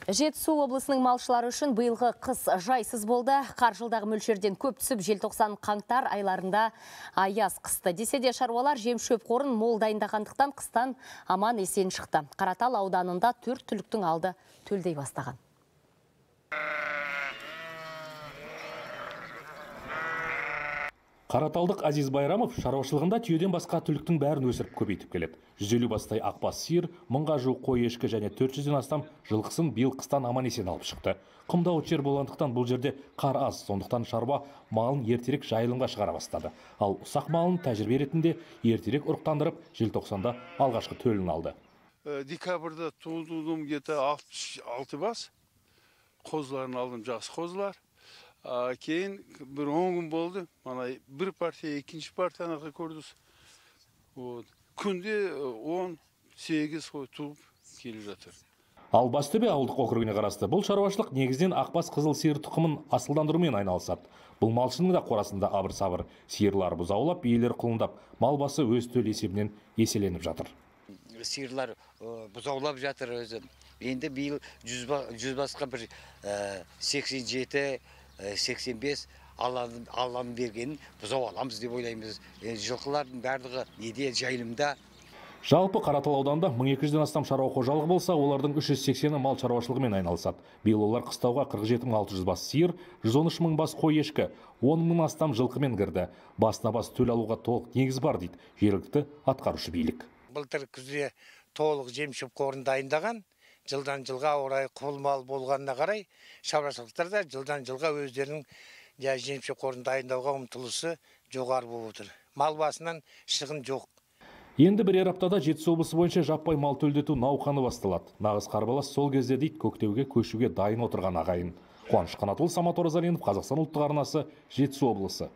Жетісу облысының малшылары үшін биылғы қыс жайсыз болды. Қар жылдағы мөлшерден көп түсіп, желтоқсан қаңтар айларында аяз қысты. Десе де шаруалар жем-шөп қорын мол дайындағандықтан қыстан аман есен шықты. Қаратал ауданында 4 түліктің алды төлдей бастаған. Қараталдық Азиз Байрамов шаруашылығында түйеден басқа түліктің бәрін өсіріп көбейтіп келеді. 150 бастай ақбас сиыр, 1000-ға жуық қой ешкі және 400-ден астам жылқысын биыл қыстан аман есен алып шықты. Құмдауыт жер болғандықтан бұл жерде қар аз, сондықтан шаруа малын ертерек жайылымға шығара бастады. Ал ұсақ малын тәжірибе ретінде ертерек ұрықтандырып, желтоқсанда алғашқы төлін алды. Декабрда туылдым где-то 66 бас. Қозыларын алдым, жақсы қозылар. Кейін бір 10 күн болды. Мана бір партия, екінші партияны көрдіз. Күнде 18 қой туып келіп жатыр. Ал Бастөбе ауылдық округіне қарасты бұл шаруашылық негізден ақбас қызыл сиыр тұқымын асылдандырумен айналысады. Бұл малшының да қорасында абыр-сабыр. Сиырлар бұзаулап, биелер құлындап, мал басы өз төл есебінен еселеніп жатыр. Сиырлар бұзаулап жатыр өзі. Енді биыл 100 басқа бір 87-85 алланың бергенін бұзау аламыз деп ойлаймыз. Жылқылардың барлығы неде жайылымда. Жалпы Қаратал ауданында 1200-ден астам шаруа қожалығы болса, олардың 380-і мал шаруашылығымен айналысады. Биыл олар қыстауға 47.600 бас сиыр, 113.000 бас қой ешкі, 10.000 астам жылқымен кірді. Басына-бас төл алуға толық негіз бар дейді жергілікті атқарушы билік. Былтыр күзде толық жем-шөп қорын дайындаған, жылдан жылға орай құбылмалы болғанына қарай, шаруашылықтар да жылдан жылға өздерінің жем-шөп қорын дайындауға ұмтылысы жоғары болып отыр. Мал басынан шығын жоқ. Енді бірер аптада Жетісу облысы бойынша жаппай мал төлдету науқаны басталады. Нағыз қарбалас сол кезде дейді көктеуге көшуге дайын отырған ағайын. Қуаныш Қанатұлы, Самат Оразалинов, Қазақстан ұлттық арнасы, Жетісу облысы.